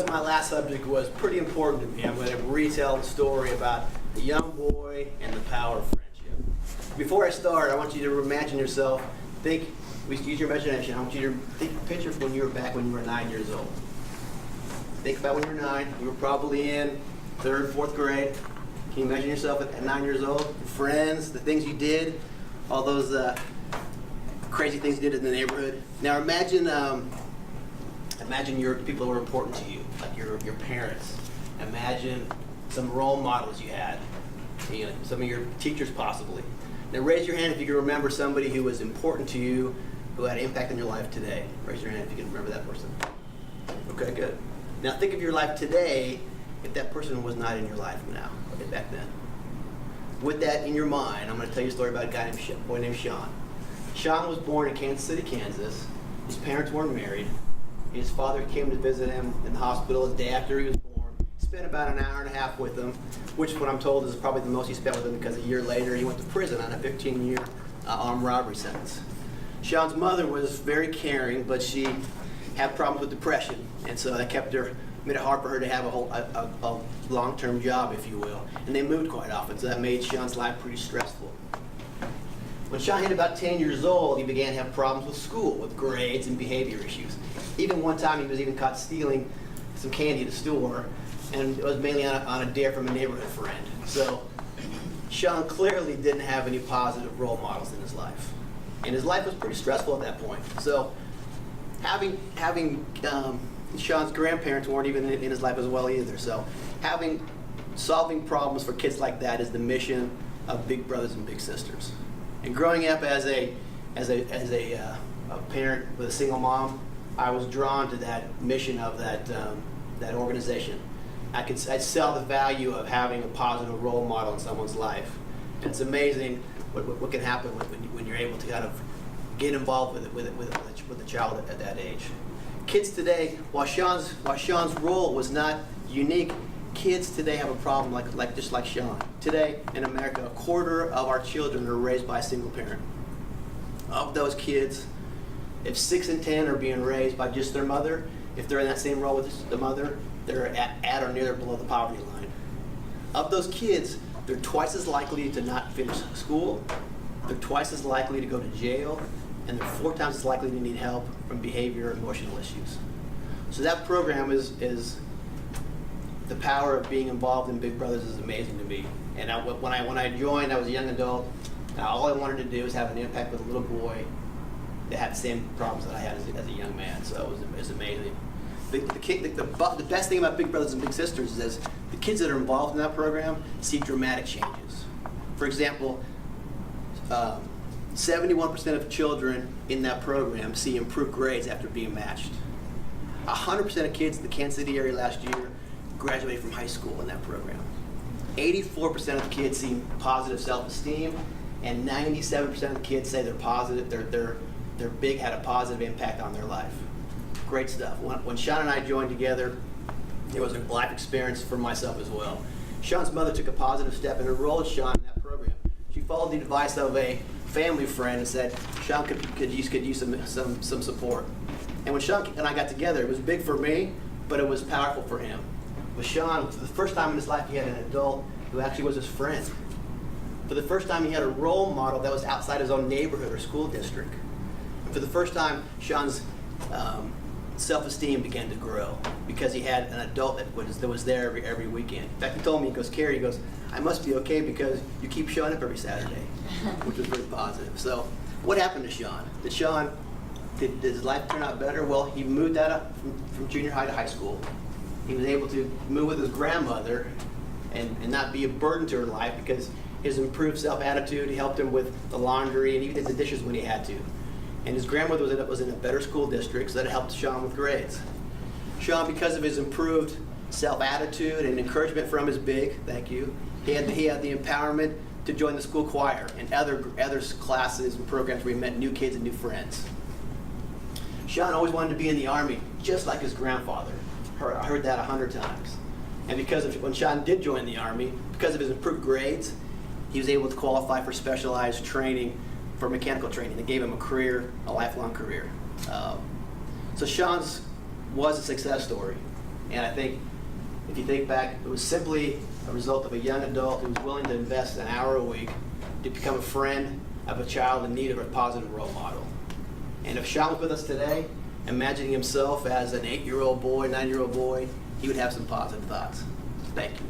because my last subject was pretty important to me, I'm going to retell the story about a young boy and the power of friendship. Before I start, I want you to imagine yourself, use your imagination, I want you to picture when you were 9 years old. Think about when you were 9, you were probably in 3rd, 4th grade. Can you imagine yourself at 9 years old? Your friends, the things you did, all those crazy things you did in the neighborhood. Now imagine your people who were important to you, like your parents. Imagine some role models you had, some of your teachers possibly. Now raise your hand if you can remember somebody who was important to you, who had an impact on your life today. Raise your hand if you can remember that person. Okay, good. Now think of your life today if that person was not in your life now, okay, back then. With that in your mind, I'm going to tell you a story about a boy named Sean. Sean was born in Kansas City, Kansas. His parents weren't married. His father came to visit him in the hospital the day after he was born. Spent about an hour and a half with him, which what I'm told is probably the most he spent with him because a year later he went to prison on a 15-year armed robbery sentence. Sean's mother was very caring, but she had problems with depression, and so that made it hard for her to have a long-term job, if you will. And they moved quite often, so that made Sean's life pretty stressful. When Sean hit about 10 years old, he began to have problems with school, with grades and behavior issues. Even one time he was even caught stealing some candy at a store, and it was mainly on a dare from a neighborhood friend. So Sean clearly didn't have any positive role models in his life. And his life was pretty stressful at that point. So having Sean's grandparents weren't even in his life as well either. So solving problems for kids like that is the mission of Big Brothers and Big Sisters. And growing up as a parent with a single mom, I was drawn to that mission of that organization. I saw the value of having a positive role model in someone's life. And it's amazing what can happen when you're able to kind of get involved with a child at that age. Kids today, while Sean's role was not unique, kids today have a problem just like Sean. Today in America, 1/4 of our children are raised by a single parent. Of those kids, if 6 in 10 are being raised by just their mother, if they're in that same role with the mother, they're at or near or below the poverty line. Of those kids, they're twice as likely to not finish school, they're twice as likely to go to jail, and they're 4 times as likely to need help from behavior and emotional issues. So that program is the power of being involved in Big Brothers is amazing to me. And when I joined, I was a young adult. All I wanted to do was have an impact with a little boy that had the same problems that I had as a young man. So it was amazing. The best thing about Big Brothers and Big Sisters is the kids that are involved in that program see dramatic changes. For example, 71% of children in that program see improved grades after being matched. 100% of kids in the Kansas City area last year graduated from high school in that program. 84% of the kids see positive self-esteem, and 97% of the kids say they're positive. Their big had a positive impact on their life. Great stuff. When Sean and I joined together, it was a life experience for myself as well. Sean's mother took a positive step and enrolled Sean in that program. She followed the advice of a family friend and said Sean could use some support. And when Sean and I got together, it was big for me, but it was powerful for him. With Sean, for the first time in his life, he had an adult who actually was his friend. For the first time, he had a role model that was outside his own neighborhood or school district. And for the first time, Sean's self-esteem began to grow because he had an adult that was there every weekend. In fact, he told me, Kerry, I must be okay because you keep showing up every Saturday, which was very positive. So what happened to Sean? Did his life turn out better? Well, he moved that up from junior high to high school. He was able to move with his grandmother and not be a burden to her life because his improved self-attitude, he helped him with the laundry and even did the dishes when he had to. And his grandmother was in a better school district, so that helped Sean with grades. Sean, because of his improved self-attitude and encouragement from his thank you, he had the empowerment to join the school choir and other classes and programs where he met new kids and new friends. Sean always wanted to be in the Army, just like his grandfather. I heard that 100 times. And when Sean did join the Army, because of his improved grades, he was able to qualify for specialized training, for mechanical training. That gave him a lifelong career. So Sean's was a success story. And I think if you think back, it was simply a result of a young adult who was willing to invest an hour a week to become a friend of a child in need of a positive role model. And if Sean was with us today, imagining himself as an 8-year-old boy, 9-year-old boy, he would have some positive thoughts. Thank you.